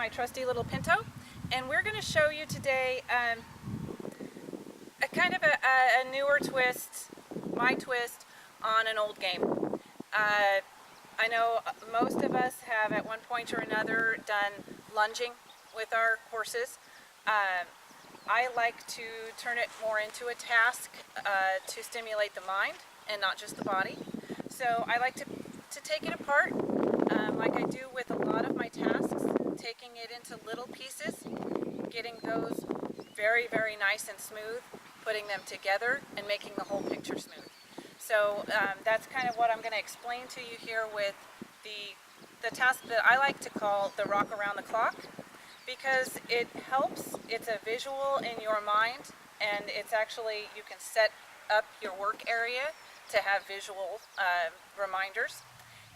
my trusty little Pinto, and we're going to show you today a kind of a newer twist, my twist on an old game. I know most of us have at one point or another done lunging with our horses. I like to turn it more into a task to stimulate the mind and not just the body. So I like to take it apart like I do with a lot of my tasks, taking it into little pieces, getting those very, very nice and smooth, putting them together and making the whole picture smooth. So that's kind of what I'm going to explain to you here with the task that I like to call the rock around the clock, because it helps, it's a visual in your mind, and it's actually, you can set up your work area to have visual reminders,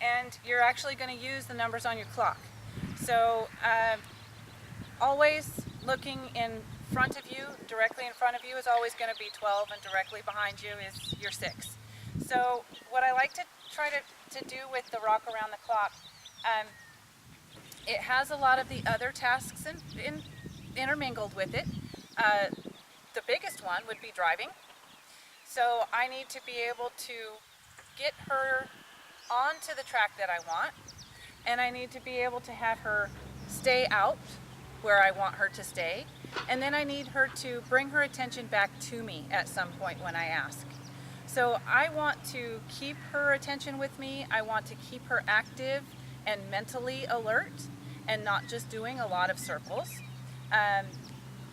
and you're actually going to use the numbers on your clock. So always looking in front of you, directly in front of you is always going to be 12, and directly behind you is your 6. So what I like to try to do with the rock around the clock, it has a lot of the other tasks intermingled with it. The biggest one would be driving. So I need to be able to get her onto the track that I want, and I need to be able to have her stay out where I want her to stay, and then I need her to bring her attention back to me at some point when I ask. So I want to keep her attention with me. I want to keep her active and mentally alert and not just doing a lot of circles.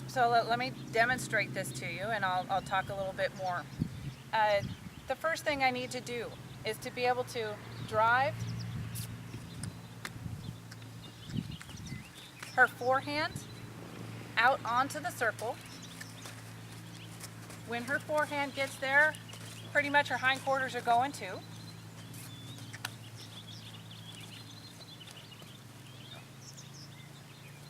So let me demonstrate this to you, and I'll talk a little bit more. The first thing I need to do is to be able to drive her forehand out onto the circle. When her forehand gets there, pretty much her hindquarters are going too.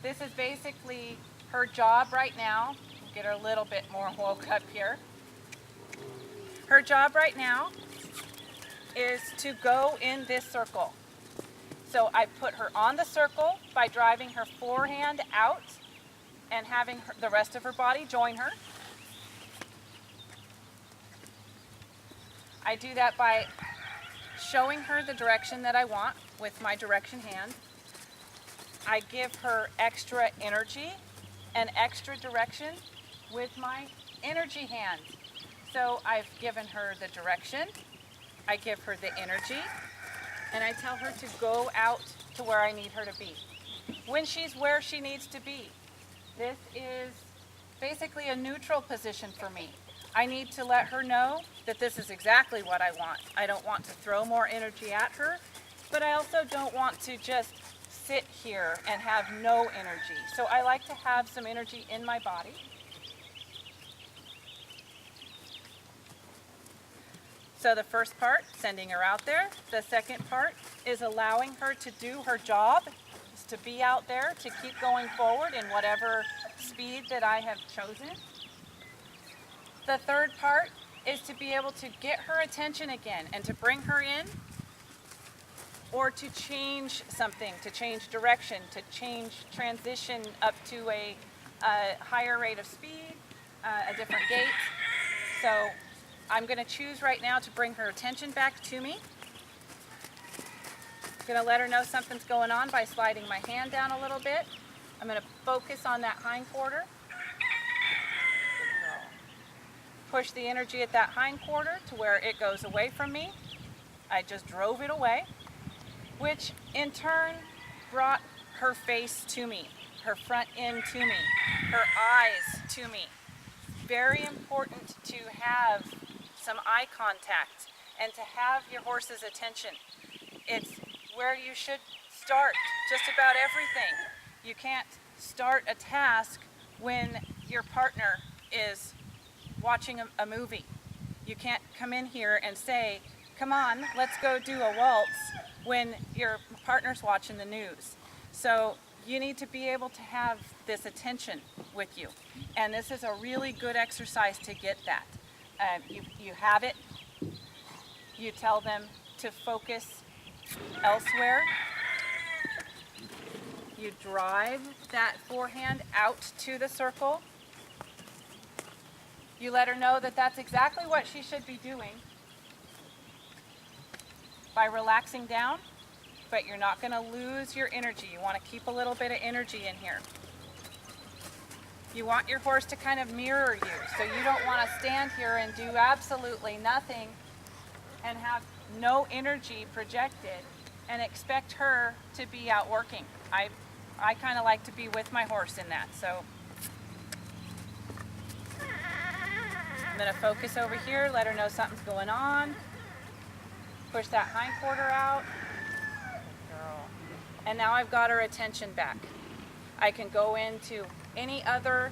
This is basically her job right now. Get her a little bit more woke up here. Her job right now is to go in this circle. So I put her on the circle by driving her forehand out and having the rest of her body join her. I do that by showing her the direction that I want with my direction hand. I give her extra energy and extra direction with my energy hand. So I've given her the direction, I give her the energy, and I tell her to go out to where I need her to be. When she's where she needs to be, this is basically a neutral position for me. I need to let her know that this is exactly what I want. I don't want to throw more energy at her, but I also don't want to just sit here and have no energy. So I like to have some energy in my body. So the first part, sending her out there. The second part is allowing her to do her job, is to be out there, to keep going forward in whatever speed that I have chosen. The third part is to be able to get her attention again and to bring her in, or to change something, to change direction, to transition up to a higher rate of speed, a different gait. So I'm going to choose right now to bring her attention back to me. I'm going to let her know something's going on by sliding my hand down a little bit. I'm going to focus on that hindquarter. Push the energy at that hindquarter to where it goes away from me. I just drove it away, which in turn brought her face to me, her front end to me, her eyes to me. Very important to have some eye contact and to have your horse's attention. It's where you should start just about everything. You can't start a task when your partner is watching a movie. You can't come in here and say, come on, let's go do a waltz, when your partner's watching the news. So you need to be able to have this attention with you. And this is a really good exercise to get that. You have it, you tell them to focus elsewhere. you drive that forehand out to the circle, you let her know that that's exactly what she should be doing by relaxing down, but you're not going to lose your energy. You want to keep a little bit of energy in here. You want your horse to kind of mirror you, so you don't want to stand here and do absolutely nothing and have no energy projected and expect her to be out working. I kind of like to be with my horse in that, so I'm going to focus over here, let her know something's going on, push that hind quarter out. Good girl. And now I've got her attention back. I can go into any other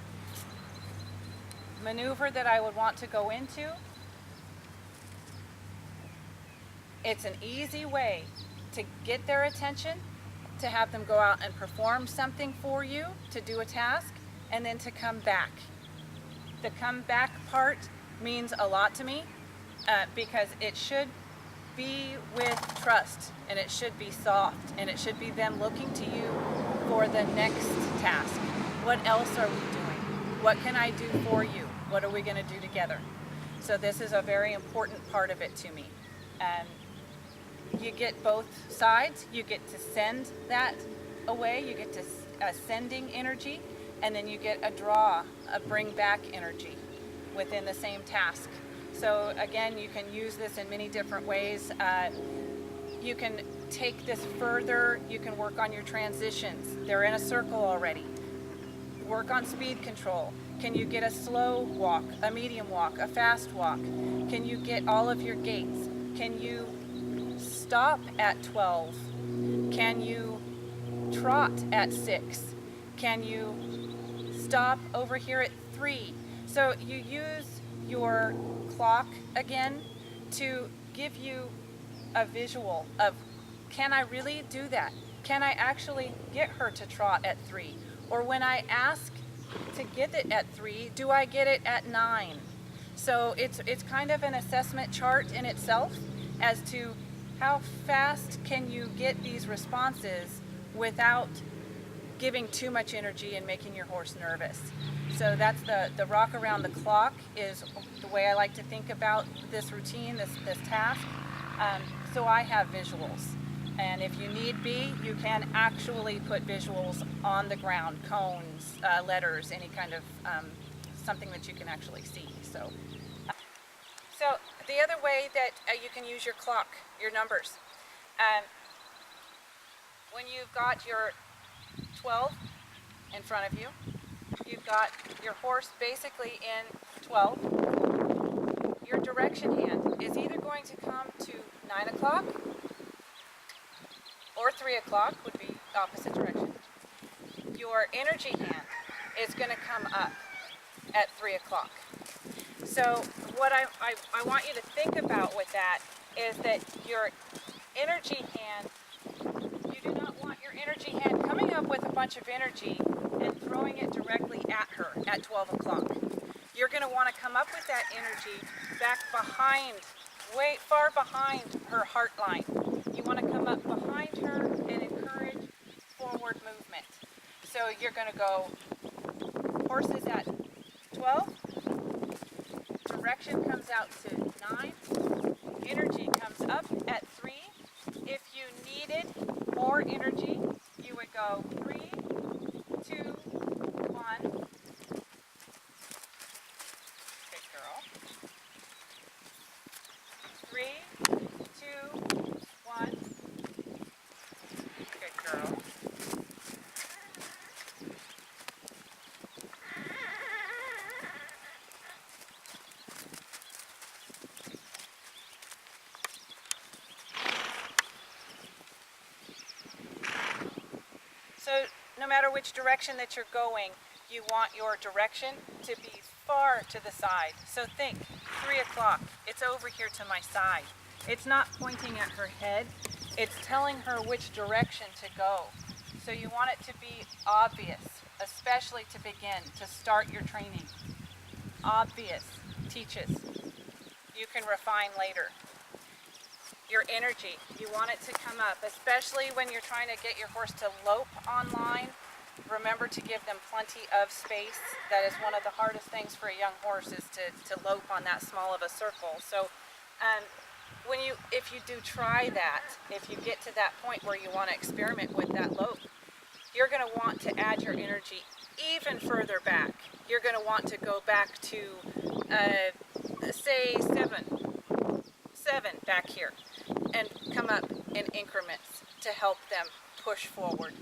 maneuver that I would want to go into. It's an easy way to get their attention, to have them go out and perform something for you, to do a task, and then to come back. The come back part means a lot to me because it should be with trust, and it should be soft, and it should be them looking to you for the next task. What else are we doing? What can I do for you? What are we going to do together? So this is a very important part of it to me. You get both sides. You get to send that away. You get to sending energy, and then you get a draw, a bring back energy within the same task. So again, you can use this in many different ways. You can take this further. You can work on your transitions. They're in a circle already. Work on speed control. Can you get a slow walk, a medium walk, a fast walk? Can you get all of your gaits? Can you stop at 12? Can you trot at 6? Can you stop over here at 3? So you use your clock again to give you a visual of, can I really do that? Can I actually get her to trot at 3? Or when I ask to get it at 3, do I get it at 9? So it's kind of an assessment chart in itself as to how fast can you get these responses without giving too much energy and making your horse nervous. So that's the rock around the clock is the way I like to think about this routine, this task. So I have visuals. And if you need be, you can actually put visuals on the ground, cones, letters, any kind of something that you can actually see. So the other way that you can use your clock, your numbers, when you've got your 12 in front of you, you've got your horse basically in 12. Your direction hand is either going to come to 9 o'clock or 3 o'clock, would be opposite direction. Your energy hand is going to come up at 3 o'clock. So what I want you to think about with that is that your energy hand, you do not want your energy hand coming up with a bunch of energy and throwing it directly at her at 12 o'clock. You're going to want to come up with that energy back behind, way far behind her heart line. You want to come up behind her and encourage forward movement. So you're going to go horses at 12, direction comes out to 9, energy comes up at 3. If you needed more energy, you would go 3, 2, 1. Good girl. 3, 2, 1. Good girl. So no matter which direction that you're going, you want your direction to be far to the side. So think, 3 o'clock, it's over here to my side. It's not pointing at her head, it's telling her which direction to go. So you want it to be obvious, especially to begin, to start your training. Obvious teaches. You can refine later. your energy. You want it to come up, especially when you're trying to get your horse to lope online. Remember to give them plenty of space. That is one of the hardest things for a young horse, is to lope on that small of a circle. So if you do try that, if you get to that point where you want to experiment with that lope, you're going to want to add your energy even further back. You're going to want to go back to, say, seven back here, and come up in increments to help them push forward.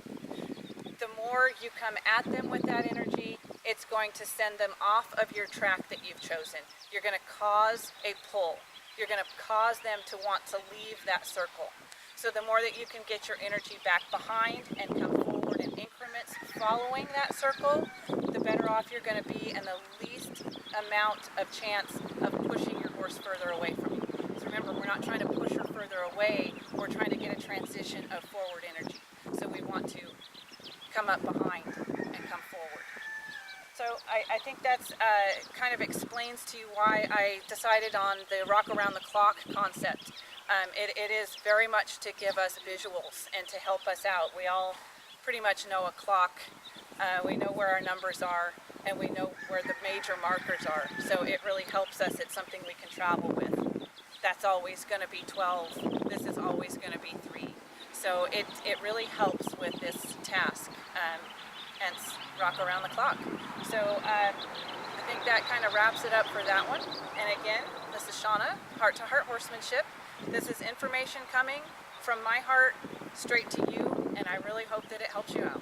The more you come at them with that energy, it's going to send them off of your track that you've chosen. You're going to cause a pull. You're going to cause them to want to leave that circle. So the more that you can get your energy back behind and come forward in increments following that circle, the better off you're going to be, and the least amount of chance of pushing your horse further away from you. So remember, we're not trying to push her further away, we're trying to get a transition of forward energy. So we want to come up behind and come forward. So I think that's kind of explains to you why I decided on the rock around the clock concept. It is very much to give us visuals and to help us out. We all pretty much know a clock. We know where our numbers are, and we know where the major markers are. So it really helps us. It's something we can travel with. That's always going to be 12. This is always going to be 3. So it really helps with this task. Hence, rock around the clock. So I think that kind of wraps it up for that one. And again, this is Shauna, Heart to Heart Horsemanship. This is information coming from my heart straight to you, and I really hope that it helps you out.